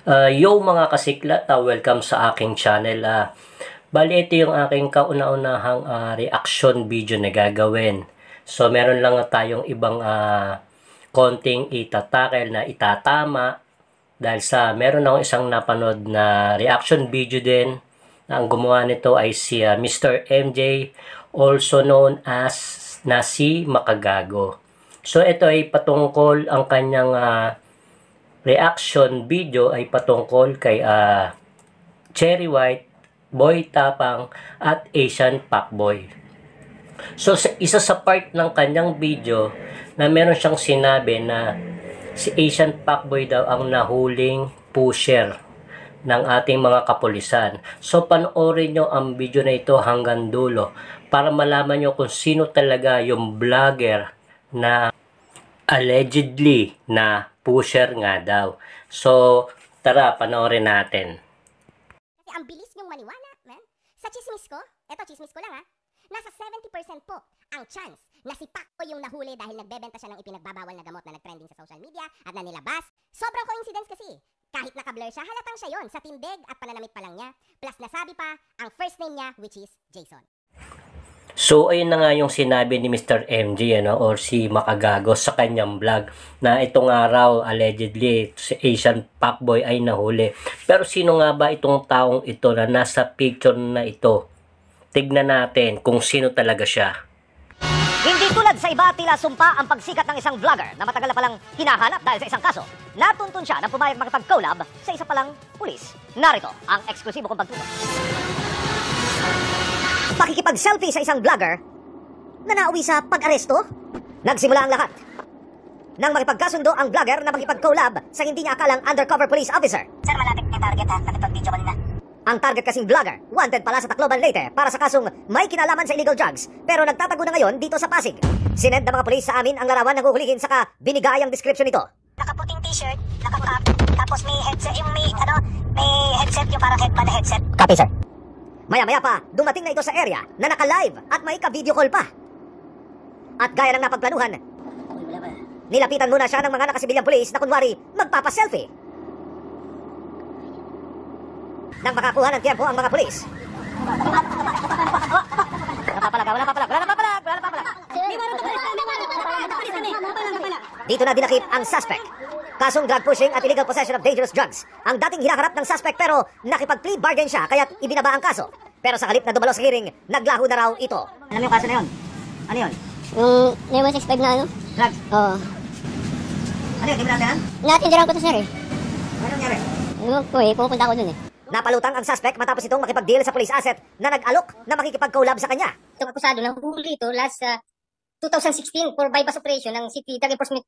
Yo mga kasiklat, welcome sa aking channel. Bali ito yung aking kauna-unahang reaction video na gagawin. So meron lang tayong ibang konting itatakel na itatama dahil sa meron akong isang napanood na reaction video din na ang gumawa nito ay si Mr. MJ, also known as na si Makagago. So ito ay patungkol ang kanyang reaction video ay patungkol kay Cherry White, Boy Tapang at Asian Pacboy. So isa sa part ng kanyang video na meron siyang sinabi na si Asian Pacboy daw ang nahuling pusher ng ating mga kapulisan. So panoorin nyo ang video na ito hanggang dulo para malaman nyo kung sino talaga yung vlogger na allegedly na pusher nga daw. So, tara, panoorin natin. Kasi ang bilis niyong maniwala, man. Sa chismis ko, eto chismis ko lang ha, nasa 70% po ang chance na si Pacboy yung nahuli dahil nagbebenta siya ng ipinagbabawal na gamot na nagtrending sa social media at na nilabas. Sobrang coincidence kasi. Kahit naka-blur siya, halatang siya yon sa tindig at pananamit pa lang niya. Plus nasabi pa ang first name niya which is Jason. So, ayun na nga yung sinabi ni Mr. MJ, or si Makagago sa kanyang vlog na itong araw, allegedly, si Asian Pacboy ay nahuli. Pero sino nga ba itong taong ito na nasa picture na ito? Tignan natin kung sino talaga siya. Hindi tulad sa iba, tila sumpa ang pagsikat ng isang vlogger na matagal na palang hinahanap dahil sa isang kaso. Natuntun siya na pumayag makipag-collab sa isa palang pulis. Narito ang eksklusibo kong pagtutok. Pakikipag-selfie sa isang vlogger na nauwi sa pag-aresto? Nagsimula ang lahat nang makipagkasundo ang vlogger na makipag-collab sa hindi niya akalang undercover police officer. Sir, malapit may target ha, nakipag-video kanina. Ang target kasing vlogger, wanted pala sa Tacloban Leyte para sa kasong may kinalaman sa illegal drugs pero nagtatago na ngayon dito sa Pasig. Sinend ng mga pulis sa amin ang larawan ng huhulihin saka binigay ang description nito. Nakaputing t-shirt, naka-cap, tapos may headset, may headset yung parang headband na headset. Copy, sir. Maya-maya pa, dumating na ito sa area na naka-live at may ka-video call pa. At gaya ng napagplanuhan, nilapitan muna siya ng mga nakasibilyang pulis na kunwari magpapa-selfie. Nang makakuha ng tiempo ang mga pulis. Wala papalag. Dito na dinakip ang suspect. Kasong drug pushing at illegal possession of dangerous drugs. Ang dating hinaharap ng suspect pero nakipag-plea bargain siya kaya't ibinaba ang kaso. Pero sa halip na dumalo sa hearing, naglaho na raw ito. Alam mo yung kaso na yun? Ano yun? Yung 9165 na ano? Drugs? Oo. Ano yun? Di mo natin? Natindiran ko to sir eh. Ano nangyari? Ewan ko eh, pupunta ako dun eh. Napalutang ang suspect matapos itong makipag-deal sa police asset na nag-alok na makikipag-collab sa kanya. Itong akusado ng huli ito last 2016 for bypass operation ng City Drug Enforcement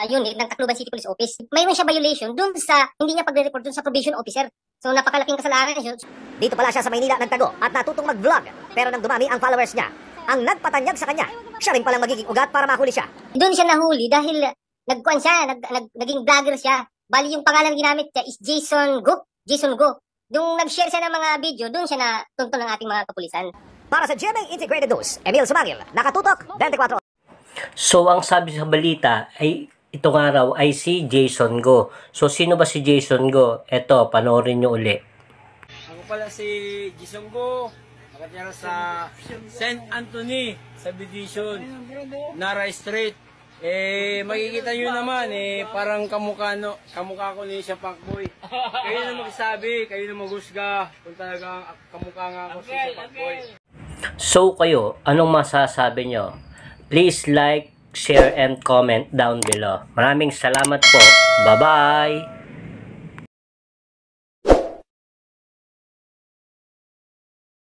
Unit ng Tacloban City Police Office. Mayroon siya violation dun sa hindi niya pagre-report dun sa probation officer. So napakalaking kasalanan yun. Dito pala siya sa Maynila ng Tago at natutong mag-vlog. Pero nang dumami ang followers niya, ang nagpatanyag sa kanya, siya rin palang magiging ugat para mahuli siya. Doon siya nahuli dahil nagkuhan siya, naging vlogger siya. Bali yung pangalan ginamit niya is Jason Go. Nung nag-share siya ng mga video, doon siya natuntun ng ating mga kapulisan. Para sa GMA Integrated News, Emil Sumangil, nakatutok, 24. So, ang sabi sa balita ay itong araw ay si Jason Go. So, sino ba si Jason Go? Eto, panoorin nyo uli. Ako pala si Jason Go, nakatira sa St. Anthony, Subdivision, Nara Street. Makikita nyo naman, parang kamukha ko ni siya Pacboy. Kayo na magsabi, kayo na maghusga kung talagang kamukha nga ako si siya Pacboy. So, kayo, anong masasabi nyo? Please like, share, and comment down below. Maraming salamat po. Bye-bye!